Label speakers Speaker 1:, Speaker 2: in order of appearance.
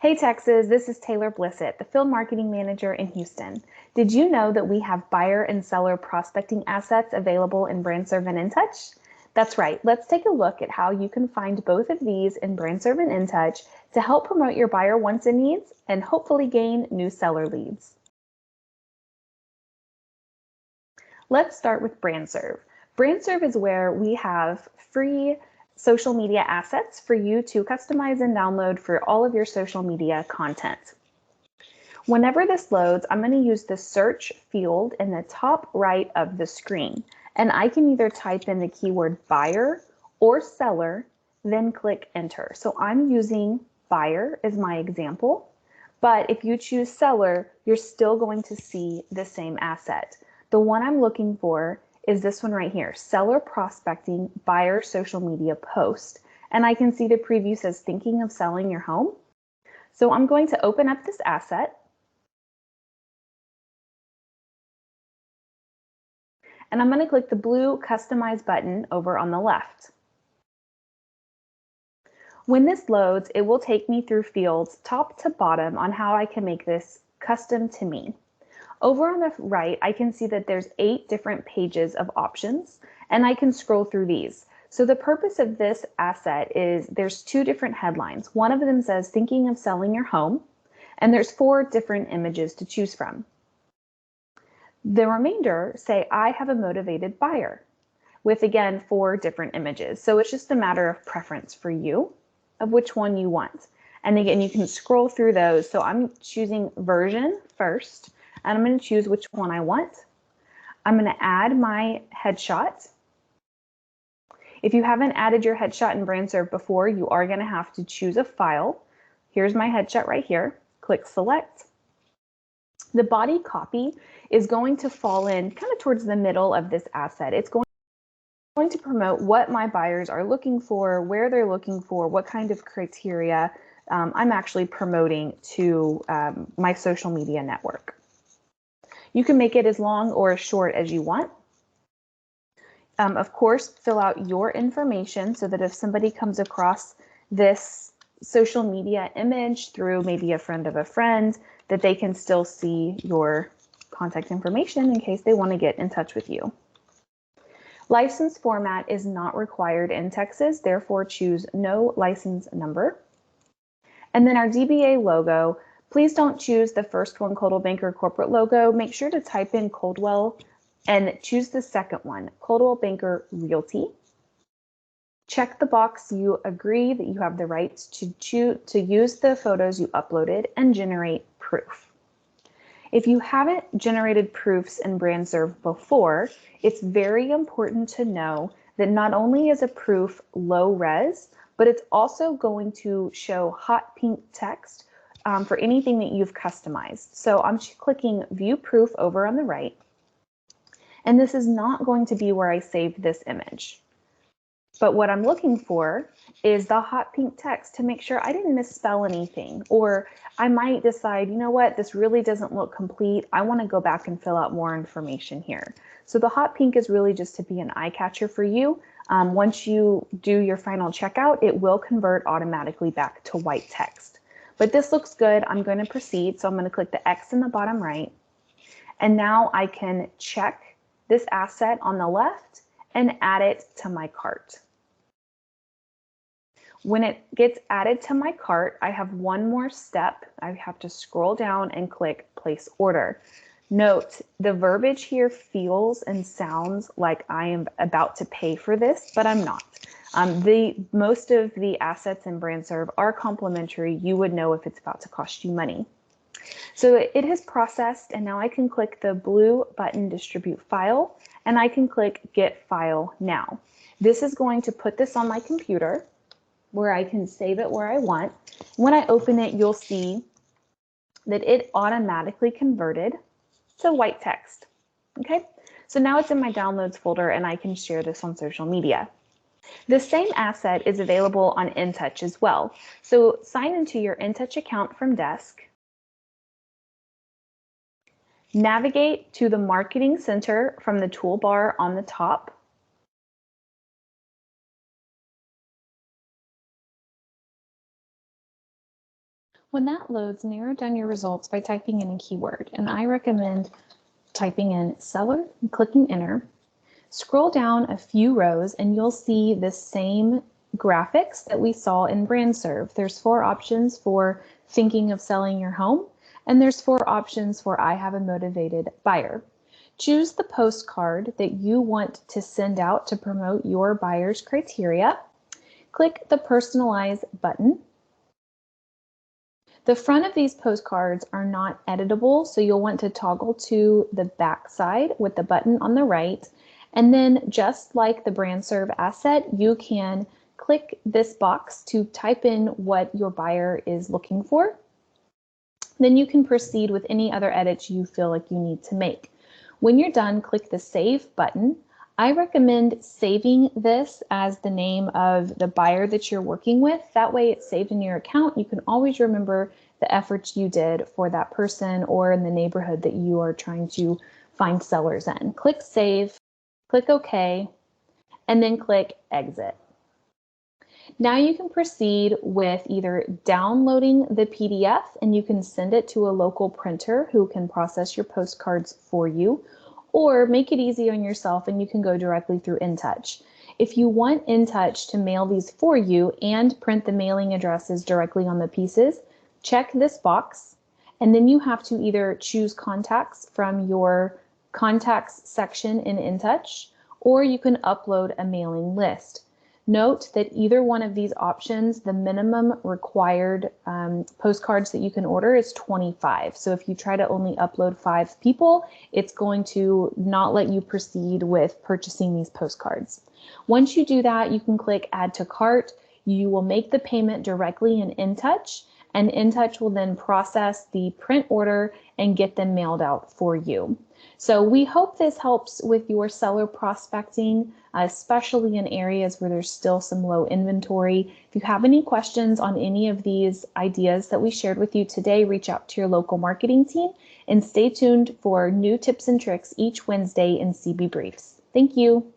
Speaker 1: Hey Texas, this is Taylor Blissett, the Field Marketing Manager in Houston. Did you know that we have buyer and seller prospecting assets available in Brandserve and InTouch? That's right, let's take a look at how you can find both of these in Brandserve and InTouch to help promote your buyer wants and needs and hopefully gain new seller leads. Let's start with Brandserve. Brandserve is where we have free social media assets for you to customize and download for all of your social media content. Whenever this loads, I'm going to use the search field in the top right of the screen, and I can either type in the keyword buyer or seller, then click enter. So I'm using buyer as my example, but if you choose seller, you're still going to see the same asset. The one I'm looking for is this one right here, seller prospecting buyer social media post. And I can see the preview says thinking of selling your home. So I'm going to open up this asset. And I'm going to click the blue customize button over on the left. When this loads, it will take me through fields top to bottom on how I can make this custom to me. Over on the right, I can see that there's 8 different pages of options, and I can scroll through these. So the purpose of this asset is there's 2 different headlines. One of them says thinking of selling your home, and there's 4 different images to choose from. The remainder say I have a motivated buyer with, again, 4 different images. So it's just a matter of preference for you of which one you want. And again, you can scroll through those. So I'm choosing version first. And I'm going to choose which one I want. I'm going to add my headshot. If you haven't added your headshot in Brandserve before, you are going to have to choose a file. Here's my headshot right here. Click select. The body copy is going to fall in kind of towards the middle of this asset. It's going to promote what my buyers are looking for, where they're looking for, what kind of criteria I'm actually promoting to my social media network. You can make it as long or as short as you want. Of course, fill out your information so that if somebody comes across this social media image through maybe a friend of a friend, that they can still see your contact information in case they want to get in touch with you. License format is not required in Texas, therefore choose no license number. And then our DBA logo. Please don't choose the first one, Coldwell Banker Corporate logo. Make sure to type in Coldwell and choose the second one, Coldwell Banker Realty. Check the box you agree that you have the rights to use the photos you uploaded and generate proof. If you haven't generated proofs in Brandserve before, it's very important to know that not only is a proof low res, but it's also going to show hot pink text for anything that you've customized. So I'm clicking View Proof over on the right, and this is not going to be where I saved this image. But what I'm looking for is the hot pink text to make sure I didn't misspell anything, or I might decide, you know what, this really doesn't look complete. I want to go back and fill out more information here. So the hot pink is really just to be an eye catcher for you. Once you do your final checkout, it will convert automatically back to white text. But this looks good. I'm going to proceed. So I'm going to click the X in the bottom right. And now I can check this asset on the left and add it to my cart. When it gets added to my cart, I have one more step. I have to scroll down and click Place Order. Note, the verbiage here feels and sounds like I am about to pay for this, but I'm not. Most of the assets in Brandserve are complimentary. You would know if it's about to cost you money. So it has processed, and now I can click the blue button, Distribute File, and I can click Get File Now. This is going to put this on my computer where I can save it where I want. When I open it, you'll see that it automatically converted to white text. Okay, so now it's in my downloads folder and I can share this on social media. The same asset is available on InTouch as well. So sign into your InTouch account from Desk. Navigate to the Marketing Center from the toolbar on the top. When that loads, narrow down your results by typing in a keyword, and I recommend typing in seller and clicking enter. Scroll down a few rows and you'll see the same graphics that we saw in Brandserve. There's 4 options for thinking of selling your home, and there's 4 options for I have a motivated buyer. Choose the postcard that you want to send out to promote your buyer's criteria. Click the personalize button. The front of these postcards are not editable, so you'll want to toggle to the back side with the button on the right. And then just like the Brandserve asset, you can click this box to type in what your buyer is looking for. Then you can proceed with any other edits you feel like you need to make. When you're done, click the Save button. I recommend saving this as the name of the buyer that you're working with. That way it's saved in your account. You can always remember the efforts you did for that person or in the neighborhood that you are trying to find sellers in. Click Save, click OK, and then click Exit. Now you can proceed with either downloading the PDF and you can send it to a local printer who can process your postcards for you, or make it easy on yourself and you can go directly through InTouch. If you want InTouch to mail these for you and print the mailing addresses directly on the pieces, check this box, and then you have to either choose contacts from your contacts section in InTouch, or you can upload a mailing list. Note that either one of these options, the minimum required postcards that you can order is 25. So if you try to only upload 5 people, it's going to not let you proceed with purchasing these postcards. Once you do that, you can click Add to Cart. You will make the payment directly in InTouch, and InTouch will then process the print order and get them mailed out for you. So we hope this helps with your seller prospecting, especially in areas where there's still some low inventory. If you have any questions on any of these ideas that we shared with you today, reach out to your local marketing team and stay tuned for new tips and tricks each Wednesday in CB Briefs. Thank you.